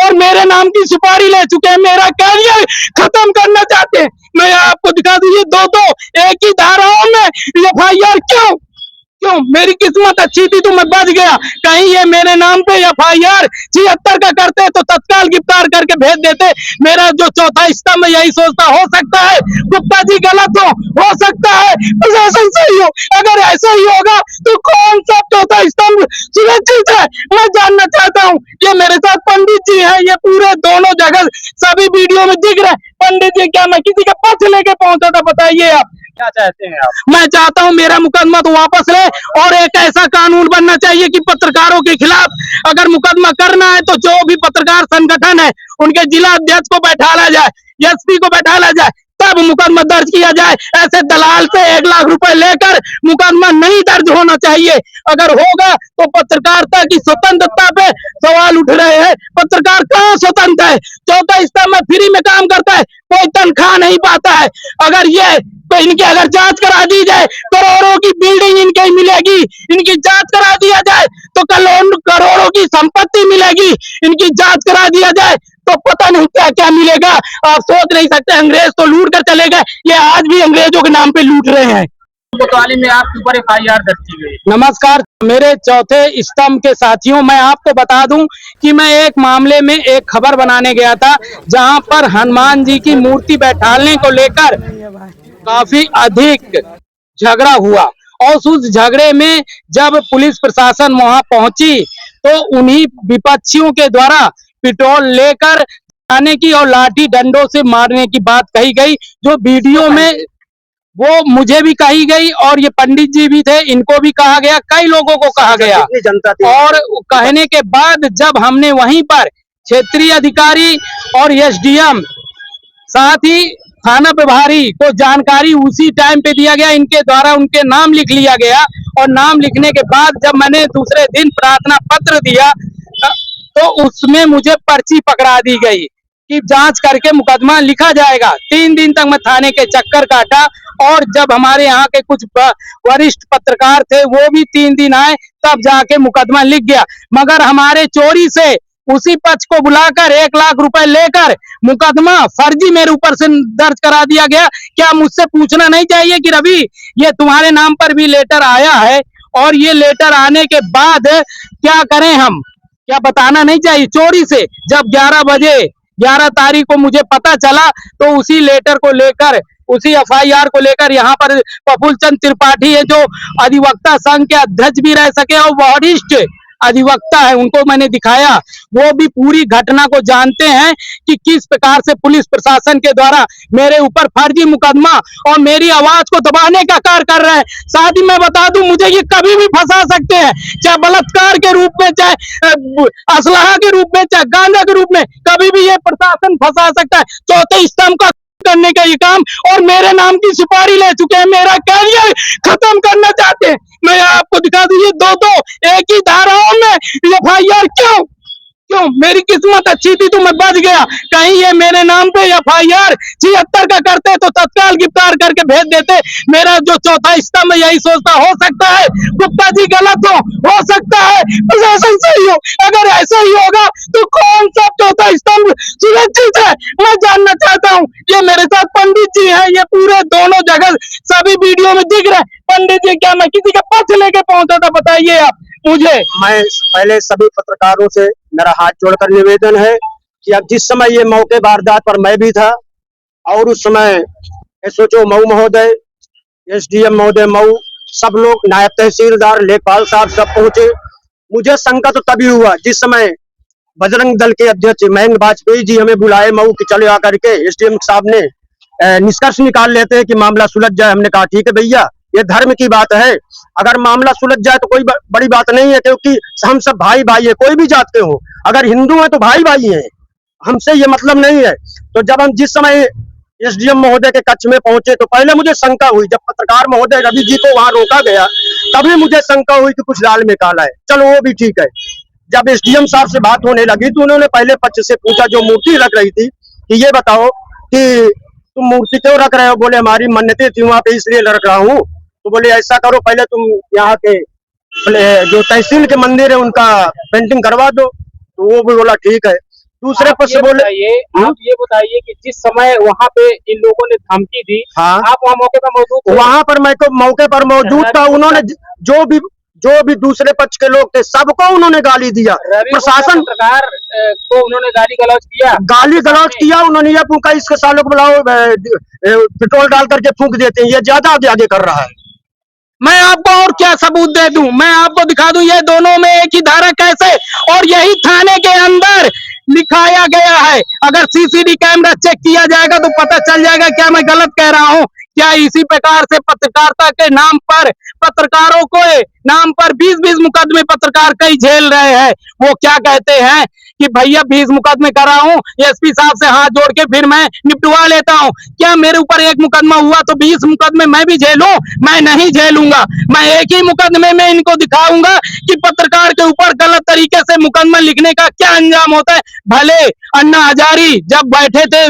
और मेरे नाम की सुपारी ले चुके हैं, मेरा कैरियर खत्म करना चाहते हैं। मैं आपको दिखा दूं, ये दो एक ही धाराओं में एफआईआर क्यों? मेरी किस्मत अच्छी थी तो मैं बच गया। कहीं ये मेरे नाम पे एफआईआर 76 का करते तो तत्काल गिरफ्तार करके भेज देते। मेरा जो चौथा स्तंभ यही सोचता, हो सकता है गुप्ता जी गलत हो सकता है प्रशासन सही हो। अगर ऐसा ही होगा तो कौन सा चौथा स्तंभ सुरक्षित है, मैं जानना चाहता हूँ। ये मेरे साथ पंडित जी है, ये पूरे दोनों जगह सभी वीडियो में दिख रहे। पंडित जी, क्या मैं किसी का पक्ष लेके पहुंचा था? बताइए आप क्या चाहते हैं आप? मैं चाहता हूं मेरा मुकदमा तो वापस ले, और एक ऐसा कानून बनना चाहिए कि पत्रकारों के खिलाफ अगर मुकदमा करना है तो जो भी पत्रकार संगठन है उनके जिला अध्यक्ष को बैठाला जाए, एसपी को बैठाला जाए, तब मुकदमा दर्ज किया जाए। ऐसे दलाल से 1 लाख रुपए लेकर मुकदमा नहीं दर्ज होना चाहिए। अगर होगा तो पत्रकारिता की स्वतंत्रता पे सवाल उठ रहे हैं। पत्रकार कहाँ स्वतंत्र है? चौथा स्तंभ में फ्री में काम करता है, कोई तनख्वाह नहीं पाता है। अगर ये तो इनकी अगर जांच करा दी जाए, करोड़ों की बिल्डिंग इनकी मिलेगी। इनकी जांच करा दिया जाए तो करोड़ों की संपत्ति मिलेगी। इनकी जांच करा दिया जाए तो पता नहीं क्या क्या मिलेगा। आप सोच नहीं सकते, अंग्रेज तो लूट कर चले गए, ये आज भी अंग्रेजों के नाम पे लूट रहे हैं। कोतवाली में आपके ऊपर एफआईआर दर्ज की गई। नमस्कार मेरे चौथे स्तंभ के साथियों, मैं आपको बता दूं कि मैं एक मामले में एक खबर बनाने गया था जहां पर हनुमान जी की मूर्ति बैठाने को लेकर काफी अधिक झगड़ा हुआ, और उस झगड़े में जब पुलिस प्रशासन वहां पहुंची तो उन्हीं विपक्षियों के द्वारा पेट्रोल लेकर आने की और लाठी डंडों से मारने की बात कही गई, जो वीडियो में वो मुझे भी कही गई और ये पंडित जी भी थे, इनको भी कहा गया, कई लोगों को कहा गया। और कहने के बाद जब हमने वहीं पर क्षेत्रीय अधिकारी और एसडीएम साथ ही थाना प्रभारी को जानकारी उसी टाइम पे दिया गया, इनके द्वारा उनके नाम लिख लिया गया। और नाम लिखने के बाद जब मैंने दूसरे दिन प्रार्थना पत्र दिया तो उसमें मुझे पर्ची पकड़ा दी गई कि जांच करके मुकदमा लिखा जाएगा। 3 दिन तक मैं थाने के चक्कर काटा, और जब हमारे यहाँ के कुछ वरिष्ठ पत्रकार थे वो भी 3 दिन आए, तब जाके मुकदमा लिख गया। मगर हमारे चोरी से उसी पक्ष को बुलाकर 1 लाख रुपए लेकर मुकदमा फर्जी मेरे ऊपर से दर्ज करा दिया गया। क्या मुझसे पूछना नहीं चाहिए कि रवि ये तुम्हारे नाम पर भी लेटर आया है, और ये लेटर आने के बाद क्या करें हम? क्या बताना नहीं चाहिए? चोरी से जब 11 तारीख को मुझे पता चला तो उसी लेटर को लेकर, उसी एफआईआर को लेकर यहाँ पर प्रफुल्ल चंद्र त्रिपाठी है जो अधिवक्ता संघ के अध्यक्ष भी रह सके और वरिष्ठ अधिवक्ता है, उनको मैंने दिखाया। वो भी पूरी घटना को जानते हैं कि किस प्रकार से पुलिस प्रशासन के द्वारा मेरे ऊपर फर्जी मुकदमा और मेरी आवाज को दबाने का कार्य कर रहे हैं। साथ ही मैं बता दूं, मुझे ये कभी भी फंसा सकते हैं, चाहे बलात्कार के रूप में, चाहे असलाहा के रूप में, चाहे गांजा के रूप में, कभी भी ये प्रशासन फंसा सकता है। चौथे स्तंभ का करने का ये काम, और मेरे नाम की सुपारी ले चुके हैं, मेरा कैरियर खत्म करना चाहते हैं। मैं आपको दिखा दूं, ये दो एक ही धाराओं में एफआईआर क्यों? मेरी किस्मत अच्छी थी तो मैं बच गया। कहीं ये मेरे नाम पे एफआईआर 76 का करते तो तत्काल गिरफ्तार करके भेज देते। मेरा जो चौथा स्तंभ यही सोचता, हो सकता है गुप्ता जी गलत हो सकता है प्रशासन सही हो। अगर ऐसा ही होगा तो कौन सा चौथा स्तंभ सुरक्षित है, मैं जानना चाहता हूँ। ये मेरे साथ पंडित जी है, ये पूरे दोनों जगह सभी वीडियो में दिख रहे। पंडित जी, क्या मैं किसी का पक्ष लेके पहुंचा था? बताइए आप मुझे। मैं पहले सभी पत्रकारों से मेरा हाथ जोड़कर निवेदन है कि अब जिस समय ये मौके वारदात पर मैं भी था, और उस समय एसओ मऊ महोदय, एसडीएम महोदय मऊ, सब लोग, नायब तहसीलदार, लेखपाल साहब सब पहुंचे। मुझे शंका तो तभी हुआ जिस समय बजरंग दल के अध्यक्ष महेंद्र वाजपेयी जी हमें बुलाए मऊ कि चले आकर के एसडीएम साहब ने निष्कर्ष निकाल लेते हैं कि मामला सुलझ जाए। हमने कहा ठीक है भैया, ये धर्म की बात है, अगर मामला सुलझ जाए तो कोई बड़ी बात नहीं है, क्योंकि हम सब भाई भाई है, कोई भी जात के हो। अगर हिंदू है तो भाई भाई हैं, हमसे ये मतलब नहीं है। तो जब हम जिस समय एसडीएम महोदय के कक्ष में पहुंचे तो पहले मुझे शंका हुई, जब पत्रकार महोदय रवि जी को वहां रोका गया तभी मुझे शंका हुई कि कुछ दाल में काला है। चलो वो भी ठीक है। जब एसडीएम साहब से बात होने लगी तो उन्होंने पहले पक्ष से पूछा, जो मूर्ति रख रही थी, कि ये बताओ कि तुम मूर्ति क्यों रख रहे हो? बोले हमारी मन्नतें थी वहां पे इसलिए रख रहा हूँ। तो बोले ऐसा करो, पहले तुम यहाँ के जो तहसील के मंदिर है उनका पेंटिंग करवा दो। तो वो भी बोला ठीक है। दूसरे पक्ष से बोले। आप ये बताइए कि जिस समय वहाँ पे इन लोगों ने धमकी दी, हाँ, आप वहाँ मौके पर मौजूद थे? वहां पर मैं तो मौके पर मौजूद था। उन्होंने जो भी दूसरे पक्ष के लोग थे सबको उन्होंने गाली दिया। प्रशासन पत्रकार को उन्होंने गाली गलौज किया। उन्होंने ये पूछा इसके सालों को बुलाओ, पेट्रोल डाल करके फूंक देते हैं, ये ज्यादा आगे आगे कर रहा है। मैं आपको और क्या सबूत दे दूं? मैं आपको दिखा दूं ये दोनों में एक ही धारा कैसे, और यही थाने के अंदर लिखाया गया है। अगर सीसीटीवी कैमरा चेक किया जाएगा तो पता चल जाएगा क्या मैं गलत कह रहा हूं। क्या इसी प्रकार से पत्रकारिता के नाम पर पत्रकारों को नाम पर 20-20 मुकदमे पत्रकार कई झेल रहे हैं। वो क्या कहते हैं कि भैया 20 मुकदमे कर रहा हूं, एसपी साहब से हाथ जोड़ के फिर मैं निपटवा लेता हूं। क्या मेरे ऊपर एक मुकदमा हुआ तो 20 मुकदमे मैं भी झेलूं? मैं नहीं झेलूंगा। मैं एक ही मुकदमे में इनको दिखाऊंगा कि पत्रकार के ऊपर गलत तरीके से मुकदमा लिखने का क्या अंजाम होता है। भले अन्ना हजारी जब बैठे थे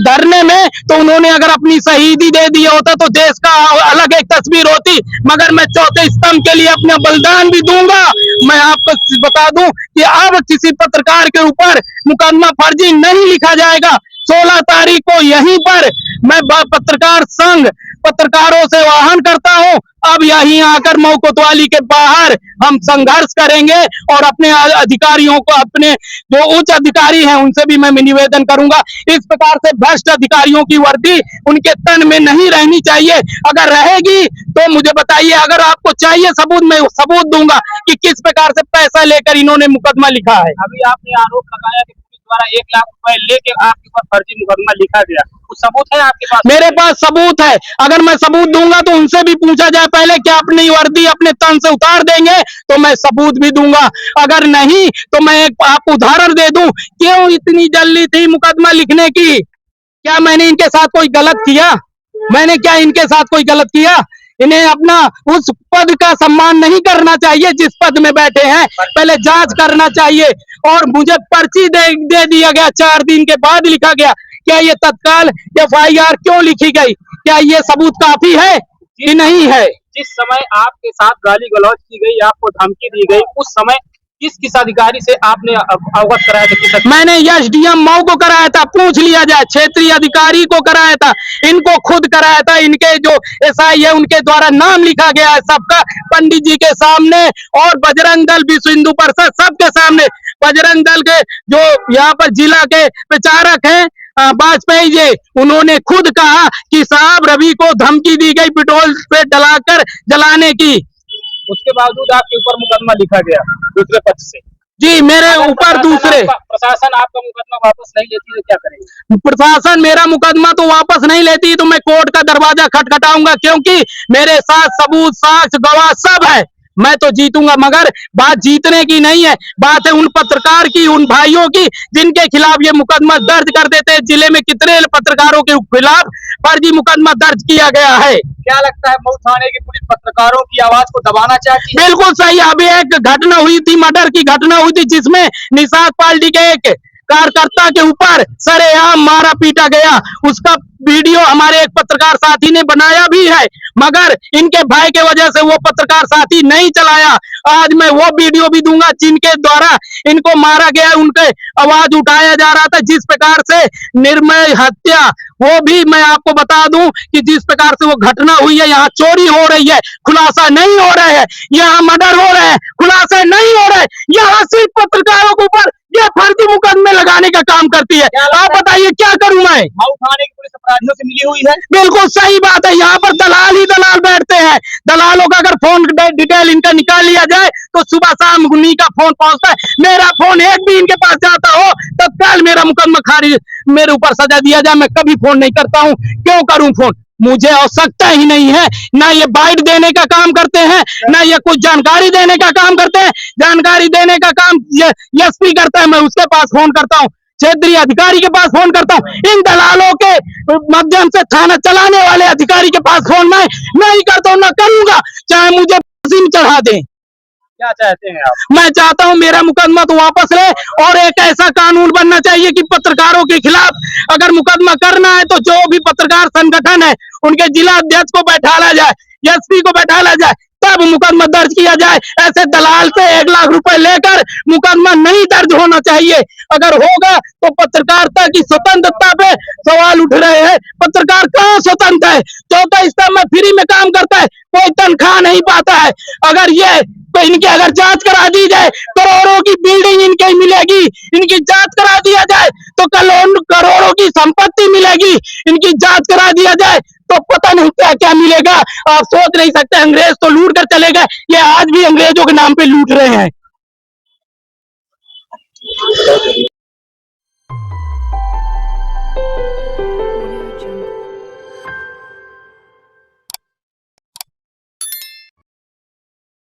धरने में तो उन्होंने अगर अपनी शहीदी दे दिया होता तो देश का अलग एक तस्वीर होती, मगर मैं चौथे स्तंभ के लिए अपना बलिदान भी दूंगा। मैं आपको बता दूं कि अब किसी पत्रकार के ऊपर मुकदमा फर्जी नहीं लिखा जाएगा। 16 तारीख को यहीं पर मैं पत्रकार संघ पत्रकारों से आह्वान करता हूं, अब यहीं आकर मऊ कोतवाली के बाहर हम संघर्ष करेंगे और अपने अधिकारियों को, अपने जो उच्च अधिकारी हैं उनसे भी मैं निवेदन करूंगा, इस प्रकार से भ्रष्ट अधिकारियों की वर्दी उनके तन में नहीं रहनी चाहिए। अगर रहेगी तो मुझे बताइए, अगर आपको चाहिए सबूत, मैं सबूत दूंगा कि किस प्रकार से पैसा लेकर इन्होंने मुकदमा लिखा है। अभी आपने आरोप लगाया कि पुलिस द्वारा 1 लाख रुपए लेके आपके ऊपर फर्जी मुकदमा लिखा गया, कुछ सबूत है आपके पास? मेरे पास सबूत है। अगर मैं सबूत दूंगा तो उनसे भी पूछा जाए पहले कि अपनी वर्दी अपने तन से उतार देंगे तो मैं सबूत भी दूंगा। अगर नहीं तो मैं एक आपको उदाहरण दे दूं, क्यों इतनी जल्दी थी मुकदमा लिखने की? क्या मैंने इनके साथ कोई गलत किया? मैंने क्या इनके साथ कोई गलत किया? इन्हें अपना उस पद का सम्मान नहीं करना चाहिए जिस पद में बैठे हैं, पहले जांच करना चाहिए। और मुझे पर्ची दे दिया गया, 4 दिन के बाद लिखा गया। क्या ये तत्काल FIR क्यों लिखी गई? क्या ये सबूत काफी है कि नहीं है? जिस समय आपके साथ गाली गलौज की गई, आपको धमकी दी गई, उस समय किस अधिकारी से आपने अवगत कराया था? मैंने SDM मऊ को कराया था, पूछ लिया जाए, क्षेत्रीय अधिकारी को कराया था, इनको खुद कराया था। इनके जो SI है उनके द्वारा नाम लिखा गया है सबका, पंडित जी के सामने और बजरंग दल विश्व हिंदू परिषद सबके सामने। बजरंग दल के जो यहाँ पर जिला के प्रचारक हैं वाजपेयी जी, उन्होंने खुद कहा कि साहब रवि को धमकी दी गई पेट्रोल से डलाकर जलाने की। उसके बावजूद आपके ऊपर मुकदमा लिखा गया दूसरे पक्ष से? जी, मेरे ऊपर दूसरे। प्रशासन आपका मुकदमा वापस नहीं लेती है, क्या करेंगे? प्रशासन मेरा मुकदमा तो वापस नहीं लेती तो मैं कोर्ट का दरवाजा खटखटाऊंगा, क्योंकि मेरे साथ सबूत, साक्ष्य, गवाह सब है। मैं तो जीतूंगा, मगर बात जीतने की नहीं है, बात है उन पत्रकार की, उन भाइयों की जिनके खिलाफ ये मुकदमा दर्ज कर देते हैं। जिले में कितने पत्रकारों के खिलाफ फर्जी मुकदमा दर्ज किया गया है। क्या लगता है मऊ थाने की पुलिस पत्रकारों की आवाज को दबाना चाहती है? बिल्कुल सही। अभी एक घटना हुई थी, मर्डर की घटना हुई थी, जिसमें निषाद पार्टी के एक कार्यकर्ता के ऊपर सरेआम मारा पीटा गया। उसका वीडियो हमारे एक पत्रकार साथी ने बनाया भी है, मगर इनके भाई के वजह से वो पत्रकार साथी नहीं चलाया। आज मैं वो वीडियो भी दूंगा जिनके द्वारा इनको मारा गया, उनके आवाज उठाया जा रहा था। जिस प्रकार से निर्मय हत्या, वो भी मैं आपको बता दूं कि जिस प्रकार से वो घटना हुई है, यहाँ चोरी हो रही है, खुलासा नहीं हो रहा है, यहाँ मर्डर हो रहे हैं, खुलासा नहीं हो रहा है। यहाँ सिर्फ पत्रकारों के ऊपर ये फर्जी मुकदमे लगाने का काम करती है। आप बताइए क्या करूं मैं? मऊ थाने की पुलिस अपराधियों से मिली हुई है? बिल्कुल सही बात है। यहाँ पर दलाल ही दलाल बैठते हैं। दलालों का अगर फोन डिटेल इनका निकाल लिया जाए तो सुबह शाम उन्हीं का फोन पहुंचता है। मेरा फोन एक भी इनके पास जाता हो तत्काल मेरा मुकदमा खारिज, मेरे ऊपर सजा दिया जाए। मैं कभी फोन नहीं करता हूँ। क्यों करूं फोन? मुझे आवश्यकता ही नहीं है। ना ये बाइट देने का काम करते हैं, ना ये कुछ जानकारी देने का काम करते हैं। जानकारी देने का काम एसपी करता है, मैं उसके पास फोन करता हूँ, क्षेत्रीय अधिकारी के पास फोन करता हूँ। इन दलालों के माध्यम से थाना चलाने वाले अधिकारी के पास फोन मैं नहीं करता हूँ, ना करूंगा, चाहे मुझे फांसी में चढ़ा दें। क्या चाहते हैं आप? मैं चाहता हूं मेरा मुकदमा तो वापस ले, और एक ऐसा कानून बनना चाहिए कि पत्रकारों के खिलाफ अगर मुकदमा करना है तो जो भी पत्रकार संगठन है उनके जिला अध्यक्ष को बैठाला जाए, एसपी को बैठाला जाए, तब मुकदमा दर्ज किया जाए। ऐसे दलाल से 1 लाख रुपए लेकर मुकदमा नहीं दर्ज होना चाहिए। अगर होगा तो पत्रकारिता की स्वतंत्रता पे सवाल उठ रहे हैं। पत्रकार कहाँ स्वतंत्र है? चौथा स्तंभ में फ्री में काम करता है, कोई तनख्वाह नहीं पाता है। अगर ये तो इनकी अगर जांच करा दी जाए, करोड़ों की बिल्डिंग इनकी मिलेगी। इनकी जांच करा दिया जाए तो करोड़ों की संपत्ति मिलेगी। इनकी जांच करा दिया जाए तो पता नहीं क्या क्या मिलेगा। आप सोच नहीं सकते, अंग्रेज तो लूट कर चले गए, ये आज भी अंग्रेजों के नाम पे लूट रहे हैं।